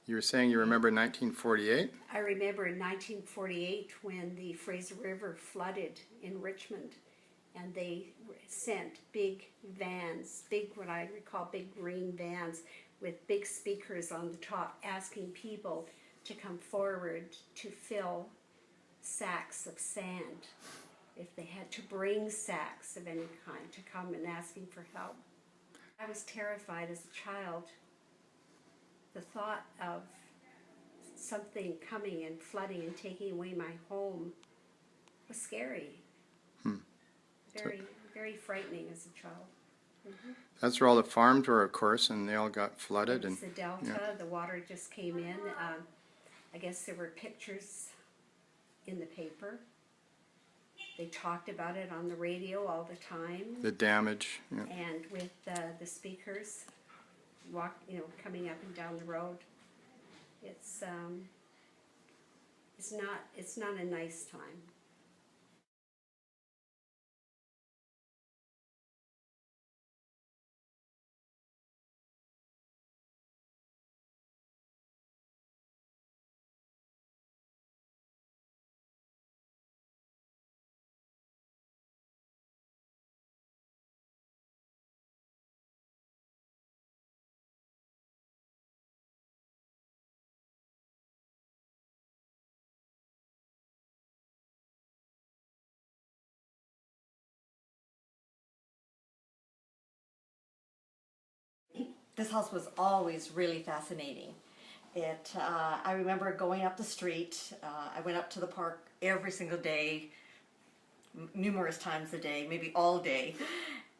You were saying you remember 1948? I remember in 1948 when the Fraser River flooded in Richmond, and they sent big vans, what I recall big green vans with big speakers on the top, asking people to come forward to fill sacks of sand. If they had to bring sacks of any kind, to come and asking for help. I was terrified as a child. The thought of something coming and flooding and taking away my home was scary. Very, very frightening as a child. That's where all the farms were, of course, and they all got flooded. It was And the Delta, yeah. the water just came in. I guess there were pictures in the paper. They talked about it on the radio all the time. The damage. Yeah. And with the speakers, coming up and down the road. It's not a nice time. This house was always really fascinating. I remember going up the street. I went up to the park every single day, numerous times a day, maybe all day.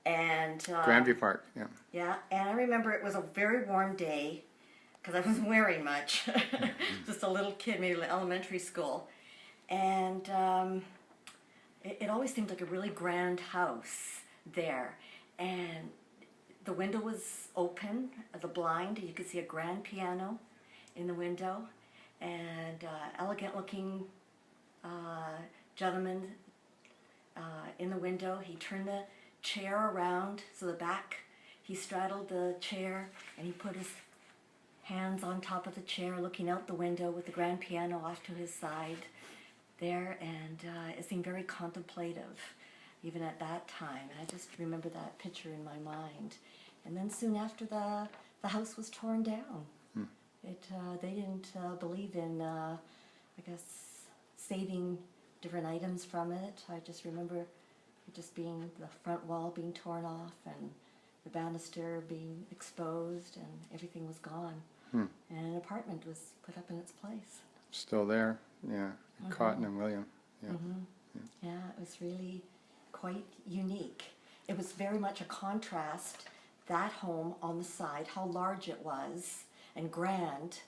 And Grandview Park, yeah. yeah, and I remember it was a very warm day because I wasn't wearing much, just a little kid, maybe elementary school, and it always seemed like a really grand house there, and the window was open, the blind, you could see a grand piano in the window, and elegant looking gentleman in the window. He turned the chair around, so the back, he straddled the chair, and he put his hands on top of the chair looking out the window with the grand piano off to his side there, and it seemed very contemplative even at that time. And I just remember that picture in my mind. And then soon after, the house was torn down. They didn't believe in, I guess, saving different items from it. I just remember it just being the front wall being torn off and the banister being exposed, and everything was gone. And an apartment was put up in its place. Still there, yeah. Cotton and William. Yeah. Yeah, it was really quite unique. It was very much a contrast, that home on the side, how large it was and grand,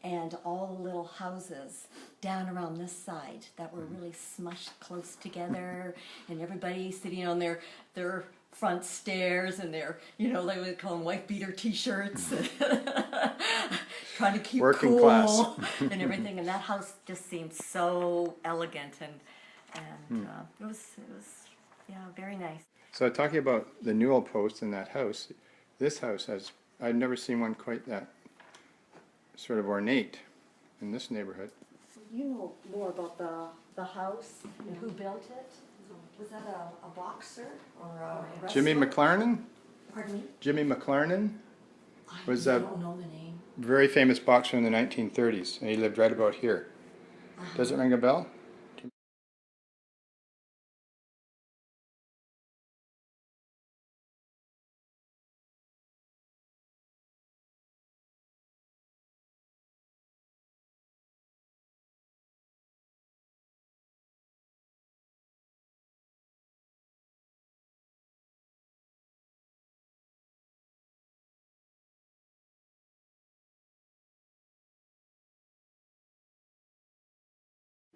and all the little houses down around this side that were really smushed close together, and everybody sitting on their front stairs and their, they would call them wife beater t-shirts, trying to keep Working cool class. and everything. And that house just seemed so elegant, and it was very nice. So talking about the newel post in that house, this house has, I'd never seen one quite that sort of ornate in this neighborhood. You know more about the house and who built it? Was that a boxer or a wrestler? Jimmy McLarnon? Pardon me? Jimmy McLarnon was I a don't know the name. very famous boxer in the 1930s, and he lived right about here. Does it ring a bell?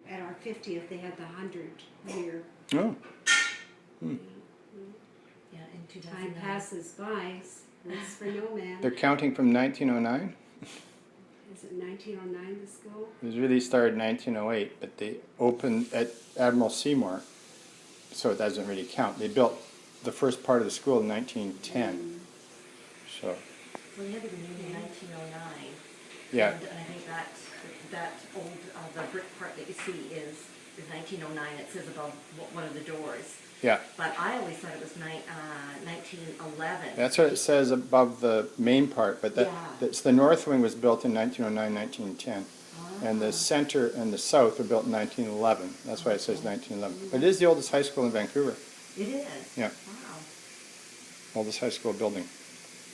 At our 50th, they had the 100-year. Oh. Yeah, in 2009. Time passes by, waits for no man. They're counting from 1909? Is it 1909, the school? It was really started in 1908, but they opened at Admiral Seymour, so it doesn't really count. They built the first part of the school in 1910. So Well, you had to be in 1909. Yeah. And I think that old, the brick part that you see is 1909. It says above one of the doors. Yeah. But I always thought it was 1911. That's what it says above the main part, but Yeah. that's the north wing was built in 1909, 1910. And the center and the south were built in 1911. That's why it says 1911. But it is the oldest high school in Vancouver. It is? Yeah. Wow. Oldest high school building.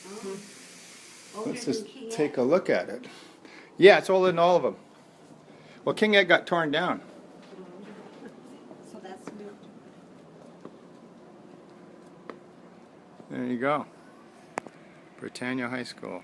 Oh. Older Let's than just King take Ed. a look at it. Yeah, it's older than all of them. Well, King Ed got torn down. So that's new. There you go. Britannia High School.